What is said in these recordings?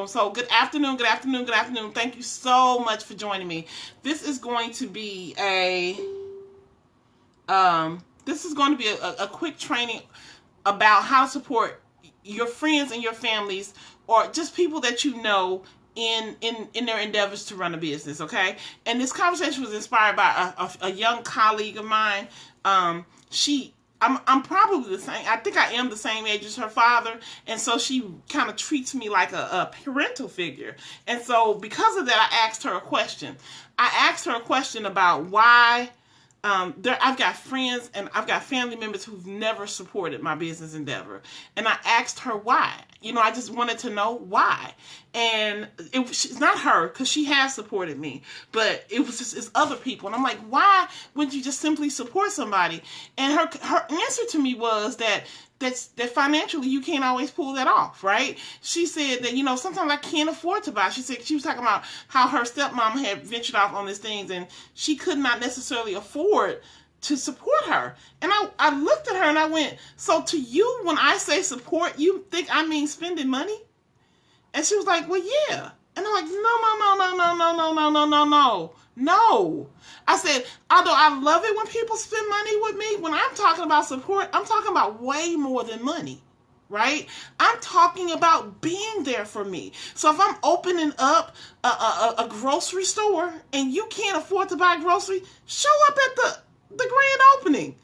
So good afternoon, good afternoon, good afternoon. Thank you so much for joining me. This is going to be a quick training about how to support your friends and your families, or just people that you know in their endeavors to run a business. Okay, and this conversation was inspired by a young colleague of mine. I'm probably the same. I think I am the same age as her father, and so she kind of treats me like a parental figure. And so because of that, I asked her a question. I asked her a question about why I've got friends and I've got family members who've never supported my business endeavor. And I asked her why. I just wanted to know why. And it's not her, because she has supported me, but it's other people. And I'm like, why wouldn't you just simply support somebody? And her answer to me was that financially you can't always pull that off, right? She said that, sometimes I can't afford to buy. She said she was talking about how her stepmom had ventured off on these things and she could not necessarily afford to support her. And I looked at her and I went, so to you, when I say support, you think I mean spending money? And she was like, well, yeah. And I'm like, no. I said, although I love it when people spend money with me, when I'm talking about support, I'm talking about way more than money, right? I'm talking about being there for me. So if I'm opening up a grocery store and you can't afford to buy grocery, show up at the grand opening.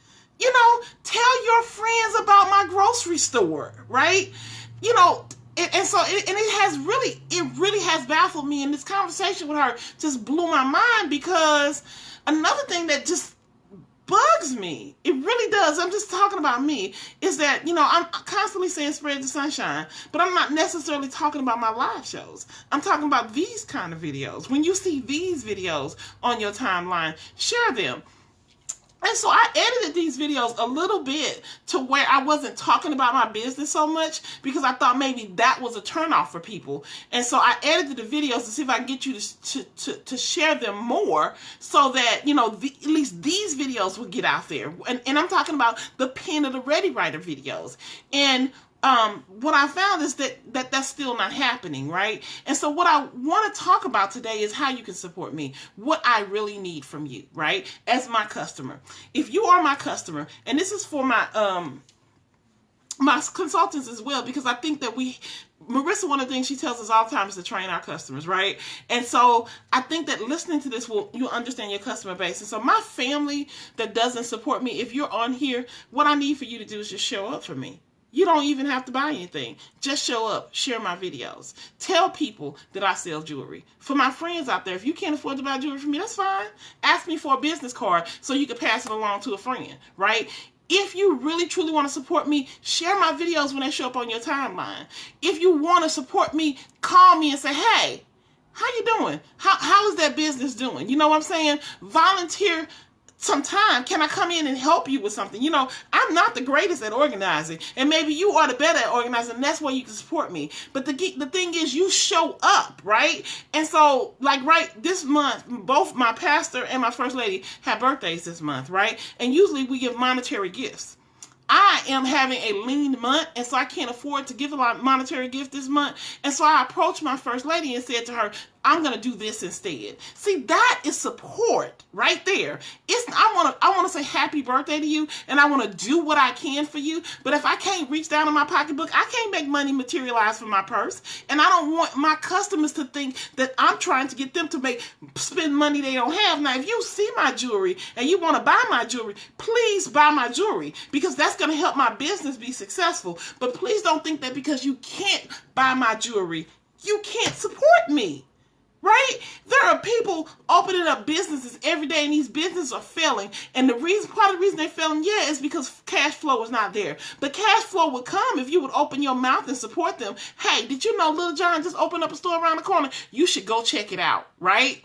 Tell your friends about my grocery store, right? It really has baffled me, and this conversation with her just blew my mind, because another thing that just bugs me, it really does, I'm just talking about me, is that, I'm constantly saying spread the sunshine, but I'm not necessarily talking about my live shows. I'm talking about these kind of videos. When you see these videos on your timeline, share them. And so I edited these videos a little bit to where I wasn't talking about my business so much, because I thought maybe that was a turnoff for people. And so I edited the videos to see if I can get you to share them more, so that, at least these videos would get out there. And I'm talking about the Pen of the Ready Writer videos. And what I found is that's still not happening, right? And so what I want to talk about today is how you can support me, what I really need from you, right? As my customer. If you are my customer, and this is for my consultants as well, because I think that Marissa, one of the things she tells us all the time is to train our customers, right? And so I think that listening to this you'll understand your customer base. And so my family that doesn't support me, if you're on here, what I need for you to do is just show up for me. You don't even have to buy anything. Just show up, share my videos. Tell people that I sell jewelry. For my friends out there, if you can't afford to buy jewelry from me, that's fine. Ask me for a business card so you can pass it along to a friend, right? If you really truly want to support me, share my videos when they show up on your timeline. If you want to support me, call me and say, hey, how you doing? How is that business doing? You know what I'm saying? Volunteer some time. Can I come in and help you with something? I'm not the greatest at organizing, and maybe you are the better at organizing, and that's where you can support me. But the thing is, you show up, right? And so, right this month, both my pastor and my first lady have birthdays this month, right? And usually we give monetary gifts. I am having a lean month, and so I can't afford to give a lot of monetary gift this month. And so I approached my first lady and said to her, I'm going to do this instead. See, that is support right there. I want to say happy birthday to you, and I want to do what I can for you. But if I can't reach down in my pocketbook, I can't make money materialize from my purse. And I don't want my customers to think that I'm trying to get them to spend money they don't have. Now, if you see my jewelry and you want to buy my jewelry, please buy my jewelry, because that's going to help my business be successful. But please don't think that because you can't buy my jewelry, you can't support me. Right? There are people opening up businesses every day, and these businesses are failing. And part of the reason they're failing, is because cash flow is not there. But cash flow would come if you would open your mouth and support them. Hey, did you know Little John just opened up a store around the corner? You should go check it out, right?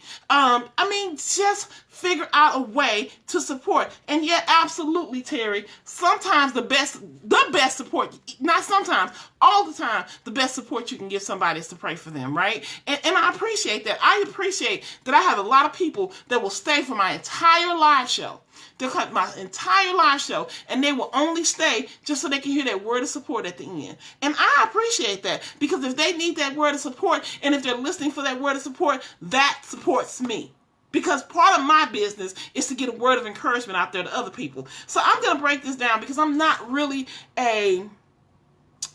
Just figure out a way to support. And yet, absolutely, Terry, sometimes the best support, not sometimes, all the time, the best support you can give somebody is to pray for them, right? And I appreciate that. I appreciate that I have a lot of people that will stay for my entire live show. They'll cut my entire live show, and they will only stay just so they can hear that word of support at the end. And I appreciate that, because if they need that word of support, and if they're listening for that word of support, that supports me. Because part of my business is to get a word of encouragement out there to other people. So I'm going to break this down, because I'm not really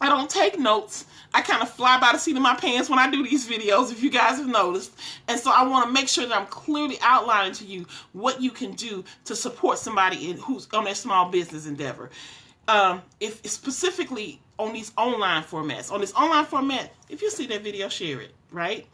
I don't take notes. I kind of fly by the seat of my pants when I do these videos, if you guys have noticed. And so I want to make sure that I'm clearly outlining to you what you can do to support somebody who's on their small business endeavor. If specifically on these online formats. On this online format, if you see that video, share it, right?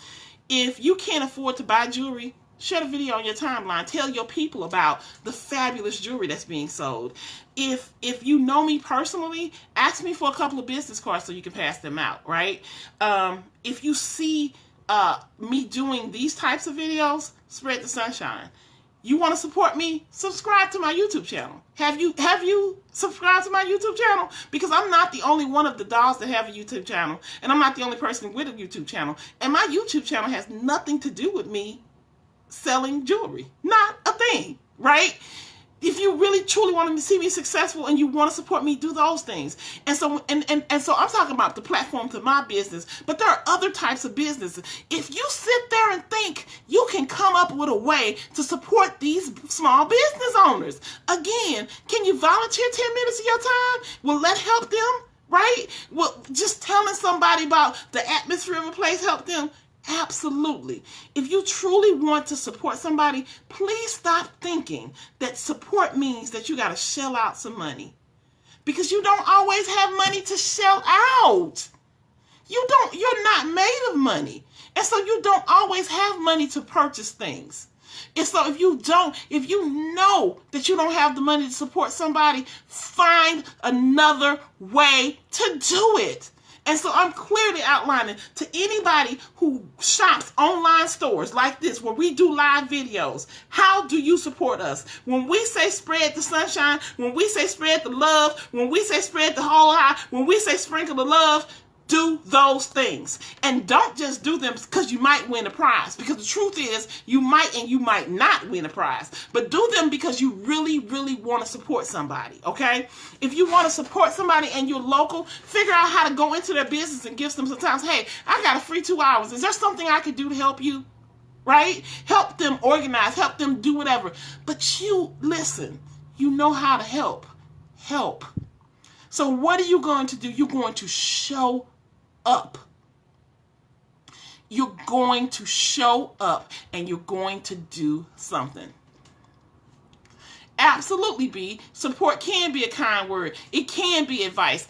If you can't afford to buy jewelry, share the video on your timeline. Tell your people about the fabulous jewelry that's being sold. If you know me personally, ask me for a couple of business cards so you can pass them out, right? If you see me doing these types of videos, spread the sunshine. You want to support me? Subscribe to my YouTube channel. Have you subscribed to my YouTube channel? Because I'm not the only one of the dolls that have a YouTube channel, and I'm not the only person with a YouTube channel. And my YouTube channel has nothing to do with me selling jewelry. Not a thing, right? If you really truly want to see me successful and you want to support me, do those things. And so so I'm talking about the platform to my business, but there are other types of businesses. If you sit there and think you can come up with a way to support these small business owners, again, can you volunteer 10 minutes of your time? Will that help them, right? Well, just telling somebody about the atmosphere of a place help them? Absolutely. If you truly want to support somebody, please stop thinking that support means that you got to shell out some money. Because you don't always have money to shell out. You're not made of money. And so you don't always have money to purchase things. And so if you know that you don't have the money to support somebody, find another way to do it. And so I'm clearly outlining to anybody who shops online stores like this, where we do live videos, how do you support us? When we say spread the sunshine, when we say spread the love, when we say spread the whole eye, when we say sprinkle the love, do those things. And don't just do them because you might win a prize. Because the truth is, you might and you might not win a prize. But do them because you really, really want to support somebody, okay? If you want to support somebody and you're local, figure out how to go into their business and give them sometimes, hey, I got a free 2 hours. Is there something I could do to help you? Right? Help them organize, help them do whatever. But you, listen, you know how to help. Help. So what are you going to do? You're going to show up. You're going to show up and you're going to do something. Absolutely, B. Support can be a kind word. It can be advice.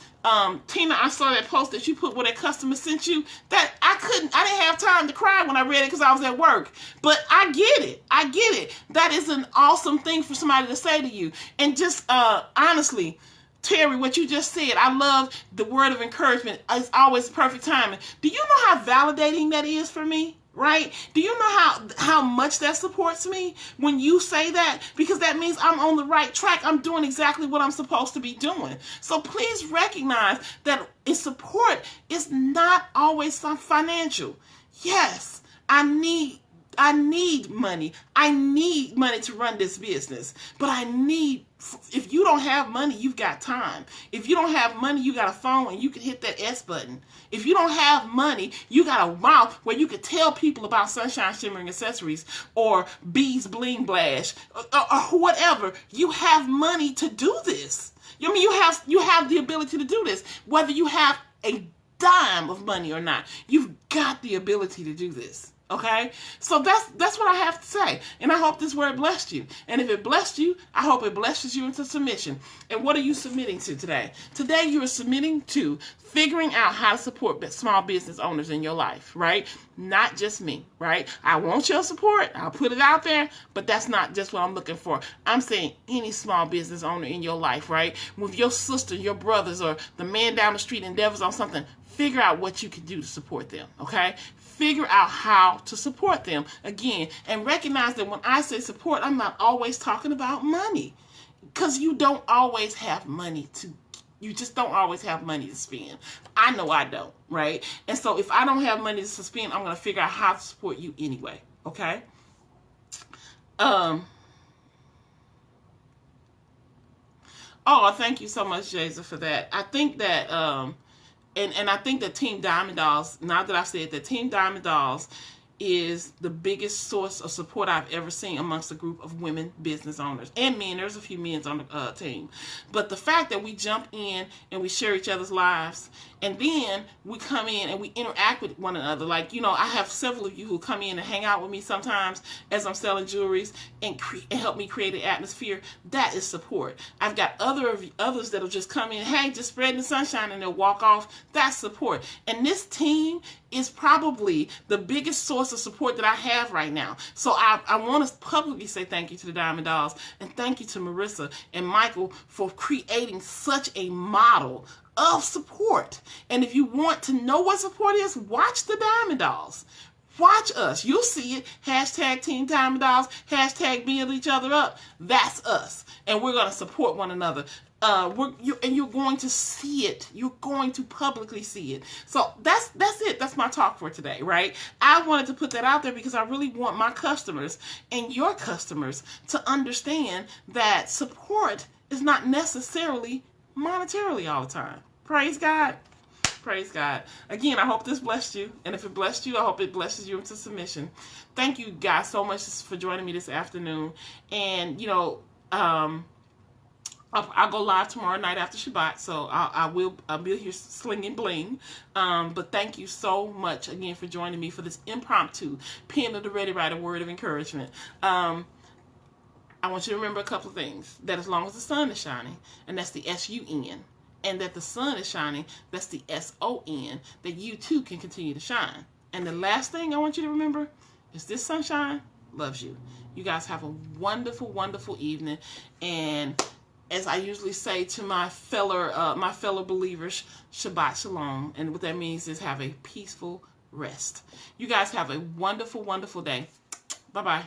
Tina, I saw that post that you put where that customer sent you. That I didn't have time to cry when I read it because I was at work. But I get it. I get it. That is an awesome thing for somebody to say to you. And just honestly, Terry, what you just said, I love the word of encouragement. It's always perfect timing. Do you know how validating that is for me? Right? Do you know how much that supports me when you say that? Because that means I'm on the right track. I'm doing exactly what I'm supposed to be doing. So please recognize that support is not always financial. Yes, I need money. I need money to run this business. But if you don't have money, you've got time. If you don't have money, you got a phone and you can hit that S button. If you don't have money, you got a mouth where you can tell people about Sunshine Shimmering Accessories or Bees Bling Blash or whatever. You have money to do this. I mean, you have the ability to do this. Whether you have a dime of money or not, you've got the ability to do this. Okay, so that's what I have to say, and I hope this word blessed you. And if it blessed you, I hope it blesses you into submission. And what are you submitting to today? Today you are submitting to figuring out how to support small business owners in your life, right? Not just me, right? I want your support. I'll put it out there, but that's not just what I'm looking for. I'm saying any small business owner in your life, right? With your sister, your brothers, or the man down the street endeavors on something, figure out what you can do to support them, okay? Figure out how to support them, again, and recognize that when I say support, I'm not always talking about money, because you don't always have money to, you just don't always have money to spend. I know I don't, right? And so if I don't have money to spend, I'm going to figure out how to support you anyway, okay? Oh, thank you so much, Jason, for that. I think that, and I think that Team Diamond Dolls, now that I've said that, Team Diamond Dolls is the biggest source of support I've ever seen amongst a group of women business owners and men. There's a few men on the team. But the fact that we jump in and we share each other's lives, and then we come in and we interact with one another. Like, you know, I have several of you who come in and hang out with me sometimes as I'm selling jewelries and help me create an atmosphere. That is support. I've got others that'll just come in, hey, just spreading the sunshine, and they'll walk off. That's support. And this team is probably the biggest source of support that I have right now. So I want to publicly say thank you to the Diamond Dolls, and thank you to Marissa and Michael for creating such a model of support. And if you want to know what support is, watch the Diamond Dolls. Watch us. You'll see it. Hashtag Team Diamond Dolls. Hashtag build each other up. That's us. And we're going to support one another. You're going to see it. You're going to publicly see it. So that's it. That's my talk for today, right? I wanted to put that out there because I really want my customers and your customers to understand that support is not necessarily monetarily all the time. Praise God. Praise God. Again, I hope this blessed you. And if it blessed you, I hope it blesses you into submission. Thank you guys so much for joining me this afternoon. And, you know, I'll go live tomorrow night after Shabbat, so I'll be here slinging bling. But thank you so much again for joining me for this impromptu Pen of the Ready Writer word of encouragement. I want you to remember a couple of things. That as long as the sun is shining, and that's the S-U-N, and that the sun is shining, that's the S-O-N, that you too can continue to shine. And the last thing I want you to remember is this sunshine loves you. You guys have a wonderful, wonderful evening. And as I usually say to my fellow believers, Shabbat Shalom. And what that means is have a peaceful rest. You guys have a wonderful, wonderful day. Bye-bye.